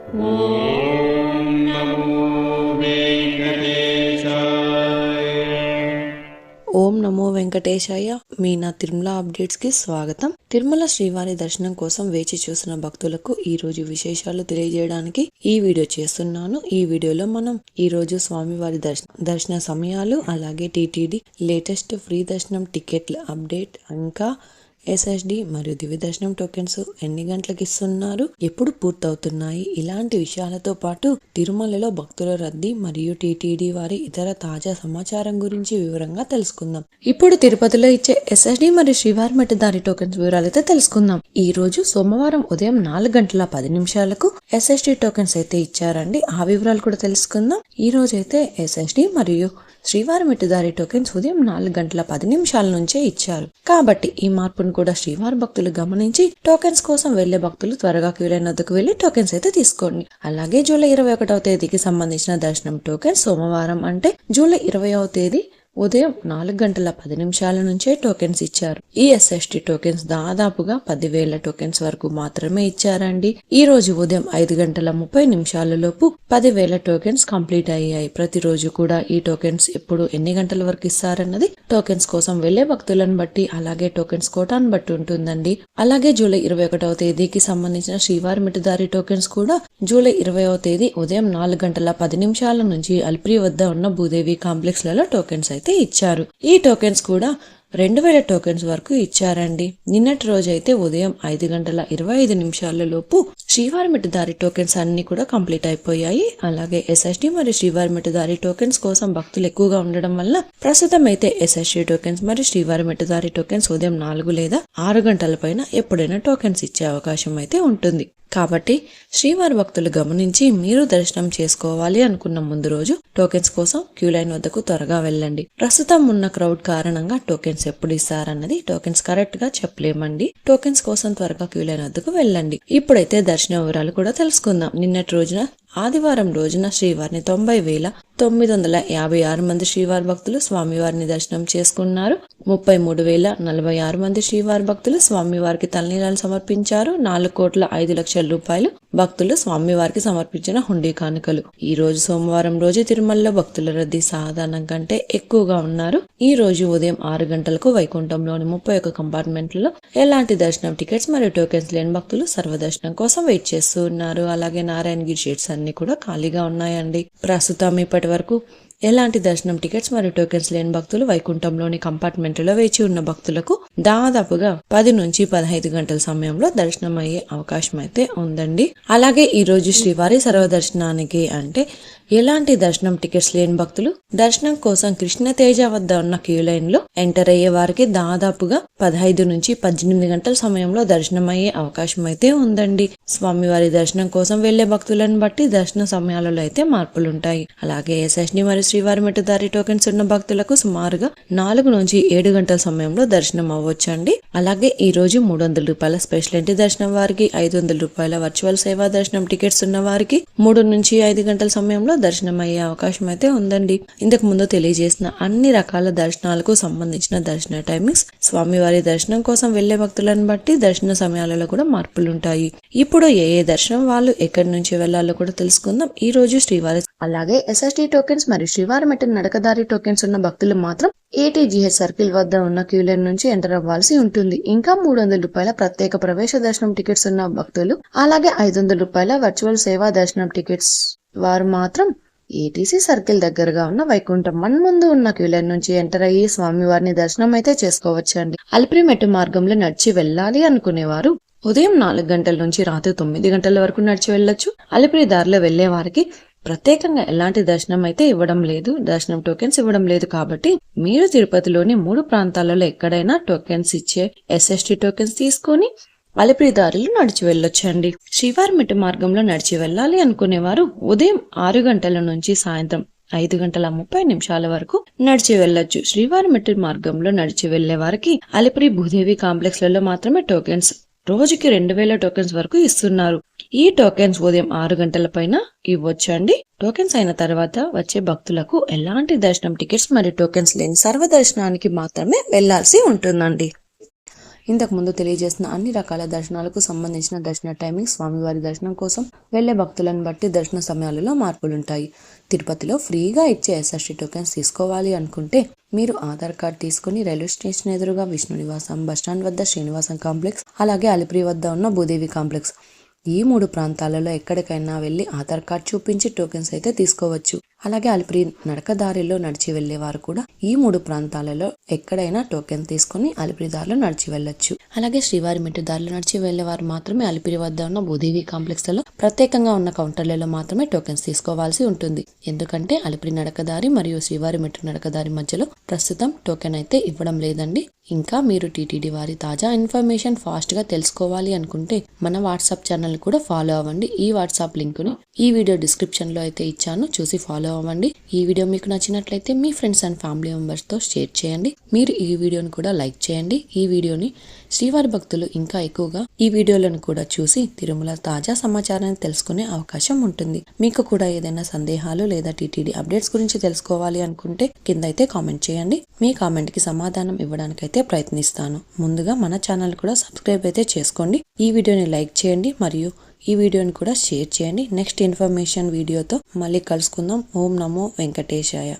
ఓం నమో వెంకటేశాయ. ఓం నమో వెంకటేశాయ. మీ నా తిరుమల అప్డేట్స్ కి స్వాగతం. తిరుమల శ్రీవారి దర్శనం కోసం వేచి చూసిన భక్తులకు ఈ రోజు విశేషాలు తెలియజేయడానికి ఈ వీడియో చేస్తున్నాను. ఈ వీడియోలో మనం ఈ రోజు స్వామివారి దర్శన సమయాలు, అలాగే టీటీడీ లేటెస్ట్ ఫ్రీ దర్శనం టికెట్ల అప్డేట్, ఇంకా ఎస్ఎస్డి మరియు దివ్య దర్శనం టోకెన్స్ ఎన్ని గంటలకు ఇస్తున్నారు, ఎప్పుడు పూర్తవుతున్నాయి, ఇలాంటి విషయాలతో పాటు తిరుమలలో భక్తుల రద్దీ మరియు టీటీడీ వారి ఇతర తాజా సమాచారం గురించి వివరంగా తెలుసుకుందాం. ఇప్పుడు తిరుపతిలో ఇచ్చే ఎస్ఎస్డి మరియు శ్రీవారి మట్టిదారి టోకెన్స్ వివరాలైతే తెలుసుకుందాం. ఈ రోజు సోమవారం ఉదయం 4:10 ఎస్ఎస్డి టోకెన్స్ అయితే ఇచ్చారండి. ఆ వివరాలు కూడా తెలుసుకుందాం. ఈ రోజు అయితే ఎస్ఎస్డి మరియు శ్రీవారి మట్టిదారి టోకెన్స్ ఉదయం 4:10 నుంచే ఇచ్చారు. కాబట్టి ఈ మార్పును కూడా శ్రీవారి భక్తులు గమనించి టోకెన్స్ కోసం వెళ్లే భక్తులు త్వరగా క్యూ లైన్ వద్దకు వెళ్లి టోకెన్స్ అయితే తీసుకోండి. అలాగే జూలై 21వ తేదీకి సంబంధించిన దర్శనం టోకెన్స్ సోమవారం అంటే జూలై 20వ తేదీ ఉదయం 4:10 నుంచే టోకెన్స్ ఇచ్చారు. ఈ ఎస్ఎస్టీ టోకెన్స్ దాదాపుగా 10,000 టోకెన్స్ వరకు మాత్రమే ఇచ్చారండి. ఈ రోజు ఉదయం 5:30 లోపు 10,000 టోకెన్స్ కంప్లీట్ అయ్యాయి. ప్రతిరోజు కూడా ఈ టోకెన్స్ ఎప్పుడు ఎన్ని గంటల వరకు ఇస్తారన్నది టోకెన్స్ కోసం వెళ్లే భక్తులను బట్టి, అలాగే టోకెన్స్ కోటాను బట్టి ఉంటుందండి. అలాగే జూలై 21వ తేదీకి సంబంధించిన శ్రీవారి మట్టిదారి టోకెన్స్ కూడా జూలై 20వ తేదీ ఉదయం 4:10 నుంచి అల్పిరి వద్ద ఉన్న భూదేవి కాంప్లెక్స్ లలో టోకెన్స్ అయితే ఇచ్చారు. ఈ టోకెన్స్ కూడా 2,000 టోకెన్స్ వరకు ఇచ్చారండి. నిన్నటి రోజు అయితే ఉదయం 5:25 లోపు శ్రీవారి మట్టిదారి టోకెన్స్ అన్ని కూడా కంప్లీట్ అయిపోయాయి. అలాగే ఎస్ఎస్డి మరియు శ్రీవారి మట్టిదారి టోకెన్స్ కోసం భక్తులు ఎక్కువగా ఉండడం వల్ల ప్రస్తుతం అయితే ఎస్ఎస్డి టోకెన్స్ మరియు శ్రీవారి మట్టిదారి టోకెన్స్ ఉదయం 4 లేదా 6 గంటల పైన ఎప్పుడైనా టోకెన్స్ ఇచ్చే అవకాశం అయితే ఉంటుంది. కాబట్టి శ్రీవారి భక్తులు గమనించి మీరు దర్శనం చేసుకోవాలి అనుకున్న ముందు రోజు టోకెన్స్ కోసం క్యూ లైన్ వద్దకు త్వరగా వెళ్ళండి. ప్రస్తుతం ఉన్న క్రౌడ్ కారణంగా టోకెన్స్ ఎప్పుడు ఇస్తారన్నది టోకెన్స్ కరెక్ట్ గా చెప్పలేమండి. టోకెన్స్ కోసం త్వరగా క్యూ లైన్ వద్దకు వెళ్ళండి. ఇప్పుడైతే దర్శన వివరాలు కూడా తెలుసుకుందాం. నిన్నటి రోజున ఆదివారం రోజున శ్రీవారిని 90,956 మంది శ్రీవారి భక్తులు స్వామివారిని దర్శనం చేసుకున్నారు. 33,046 మంది శ్రీవారి భక్తులు స్వామివారికి తలనీలాలు సమర్పించారు. 4,05,00,000 రూపాయలు భక్తులు స్వామివారికి సమర్పించిన హుండీ కానుకలు. ఈ రోజు సోమవారం రోజు తిరుమలలో భక్తుల రద్దీ సాధారణం కంటే ఎక్కువగా ఉన్నారు. ఈ రోజు ఉదయం 6 గంటలకు వైకుంఠంలోని 31 కంపార్ట్మెంట్లలో ఎలాంటి దర్శనం టికెట్స్ మరియు టోకెన్స్ లేని భక్తులు సర్వదర్శనం కోసం వెయిట్ చేస్తూ ఉన్నారు. అలాగే నారాయణగిరి షీట్స్ అన్ని కూడా ఖాళీగా ఉన్నాయండి. ప్రస్తుతం ఇప్పటి వరకు ఎలాంటి దర్శనం టికెట్స్ మరియు టోకెన్స్ లేని భక్తులు వైకుంఠంలోని కంపార్ట్మెంట్లో వేచి ఉన్న భక్తులకు దాదాపుగా 10 నుంచి 15 గంటల సమయంలో దర్శనం అయ్యే అవకాశం అయితే ఉందండి. అలాగే ఈ రోజు శ్రీవారి సర్వదర్శనానికి అంటే ఎలాంటి దర్శనం టికెట్స్ లేని భక్తులు దర్శనం కోసం కృష్ణతేజ వద్ద ఉన్న క్యూ లైన్ లో ఎంటర్ అయ్యే వారికి దాదాపుగా 15 నుంచి 18 గంటల సమయంలో దర్శనం అయ్యే అవకాశం అయితే ఉందండి. స్వామివారి దర్శనం కోసం వెళ్లే భక్తులను బట్టి దర్శన సమయాలలో అయితే మార్పులుంటాయి. అలాగే ఎస్ఎస్డి మరియు శ్రీవారి మట్టిదారి టోకెన్స్ ఉన్న భక్తులకు సుమారుగా 4 నుంచి 7 గంటల సమయంలో దర్శనం అవ్వచ్చండి. అలాగే ఈ రోజు 300 రూపాయల స్పెషల్ ఎంట్రీ దర్శనం వారికి, 500 రూపాయల వర్చువల్ సేవా దర్శనం టికెట్స్ ఉన్న వారికి 3 నుంచి 5 గంటల సమయంలో దర్శనం అయ్యే అవకాశం అయితే ఉందండి. ఇంతకు ముందు తెలియజేసిన అన్ని రకాల దర్శనాలకు సంబంధించిన దర్శన టైమింగ్స్ స్వామివారి దర్శనం కోసం వెళ్లే భక్తులను బట్టి దర్శన సమయాలలో కూడా మార్పులుంటాయి. ఇప్పుడు ఏ దర్శనం వాళ్ళు ఎక్కడి నుంచి వెళ్లాలో కూడా తెలుసుకుందాం. ఈ రోజు శ్రీవారి అలాగే ఎస్ఎస్డి టోకెన్స్ మరియు శ్రీవారి మెట్ట నడకదారి టోకెన్స్ ఉన్న భక్తులు మాత్రం ఏటీజీహెచ్ సర్కిల్ వద్ద ఉన్న క్యూ లైన్ నుంచి ఎంటర్ అవ్వాల్సి ఉంటుంది. ఇంకా 300 రూపాయల ప్రత్యేక ప్రవేశ దర్శనం టికెట్స్ ఉన్న భక్తులు, అలాగే 500 రూపాయల వర్చువల్ సేవా దర్శనం టికెట్స్ వారు మాత్రం ఏటీసీ సర్కిల్ దగ్గరగా ఉన్న వైకుంఠం 1 ముందు ఉన్న క్యూ లైన్ నుంచి ఎంటర్ అయ్యి స్వామివారిని దర్శనం అయితే చేసుకోవచ్చండి. అల్పిరి మెట్టు మార్గంలో నడిచి వెళ్ళాలి అనుకునేవారు ఉదయం 4 గంటల నుంచి రాత్రి 9 గంటల వరకు నడిచి వెళ్ళొచ్చు. అల్పిరి దారిలో వెళ్లే వారికి ప్రత్యేకంగా ఎలాంటి దర్శనం అయితే ఇవ్వడం లేదు, దర్శనం టోకెన్స్ ఇవ్వడం లేదు. కాబట్టి మీరు తిరుపతిలోని 3 ప్రాంతాలలో ఎక్కడైనా టోకెన్స్ ఇచ్చే ఎస్ఎస్టీ టోకెన్స్ తీసుకొని అలిపిరి దారిలో నడిచి వెళ్ళొచ్చండి. శ్రీవారి మెట్టు మార్గంలో నడిచి వెళ్ళాలి అనుకునేవారు ఉదయం 6 గంటల నుంచి సాయంత్రం 5:30 వరకు నడిచి వెళ్ళొచ్చు. శ్రీవారి మెట్టు మార్గంలో నడిచి వెళ్లే వారికి అలిపిరి భూదేవి కాంప్లెక్స్ లలో మాత్రమే టోకెన్స్ రోజుకి 2,000 టోకెన్స్ వరకు ఇస్తున్నారు. ఈ టోకెన్స్ ఉదయం 6 గంటల పైన ఇవ్వచ్చండి. టోకెన్స్ అయిన తర్వాత వచ్చే భక్తులకు ఎలాంటి దర్శనం టికెట్స్ మరియు టోకెన్స్ లేని సర్వదర్శనానికి మాత్రమే వెళ్లాల్సి ఉంటుందండి. ఇంతకు ముందు తెలియజేసిన అన్ని రకాల దర్శనాలకు సంబంధించిన దర్శన టైమింగ్, స్వామివారి దర్శనం కోసం వెళ్లే భక్తులను బట్టి దర్శన సమయాలలో మార్పులుంటాయి. తిరుపతిలో ఫ్రీగా ఇచ్చే SRT టోకెన్స్ తీసుకోవాలి అనుకుంటే మీరు ఆధార్ కార్డ్ తీసుకుని రైల్వే స్టేషన్ ఎదురుగా విష్ణు నివాసం, బస్టాండ్ వద్ద శ్రీనివాసం కాంప్లెక్స్, అలాగే అలిపిరి వద్ద ఉన్న భూదేవి కాంప్లెక్స్ ఈ 3 ప్రాంతాలలో ఎక్కడికైనా వెళ్లి ఆధార్ కార్డ్ చూపించి టోకెన్స్ అయితే తీసుకోవచ్చు. అలాగే అలిపిరి నడక దారిలో నడిచి వెళ్లే వారు కూడా ఈ 3 ప్రాంతాలలో ఎక్కడైనా టోకెన్ తీసుకుని అలిపిరి దారిలో నడిచి వెళ్ళొచ్చు. అలాగే శ్రీవారి మెట్టు దారిలో నడిచి వెళ్లే వారు మాత్రమే అలిపిరి వద్ద ఉన్న భూదేవి కాంప్లెక్స్ లలో ప్రత్యేకంగా ఉన్న కౌంటర్లలో మాత్రమే టోకెన్స్ తీసుకోవాల్సి ఉంటుంది. ఎందుకంటే అలిపిరి నడకదారి మరియు శ్రీవారి మెట్టు నడకదారి మధ్యలో ప్రస్తుతం టోకెన్ అయితే ఇవ్వడం లేదండి. ఇంకా మీరు టీటీడీ వారి తాజా ఇన్ఫర్మేషన్ ఫాస్ట్ గా తెలుసుకోవాలి అనుకుంటే మన వాట్సాప్ ఛానల్ కూడా ఫాలో అవ్వండి. ఈ వాట్సాప్ లింక్ ని ఈ వీడియో డిస్క్రిప్షన్ లో అయితే ఇచ్చాను, చూసి ఫాలో అవ్వండి. ఈ వీడియో మీకు నచ్చినట్లయితే మీ ఫ్రెండ్స్ అండ్ ఫ్యామిలీ మెంబర్స్ తో షేర్ చేయండి. మీరు ఈ వీడియోని కూడా లైక్ చేయండి. ఈ వీడియోని శ్రీవారి భక్తులు ఇంకా ఎక్కువగా ఈ వీడియోలను కూడా చూసి తిరుమల తాజా సమాచారాన్ని తెలుసుకునే అవకాశం ఉంటుంది. మీకు కూడా ఏదైనా సందేహాలు లేదా టీటీడీ అప్డేట్స్ గురించి తెలుసుకోవాలి అనుకుంటే కింద అయితే కామెంట్ చేయండి. మీ కామెంట్ కి సమాధానం ఇవ్వడానికైతే ప్రయత్నిస్తాను. ముందుగా మన ఛానల్ కూడా సబ్స్క్రైబ్ అయితే చేసుకోండి. ఈ వీడియోని లైక్ చేయండి మరియు ఈ వీడియోని కూడా షేర్ చేయండి. నెక్స్ట్ ఇన్ఫర్మేషన్ వీడియోతో మళ్ళీ కలుసుకుందాం. ఓం నమో వెంకటేశాయ.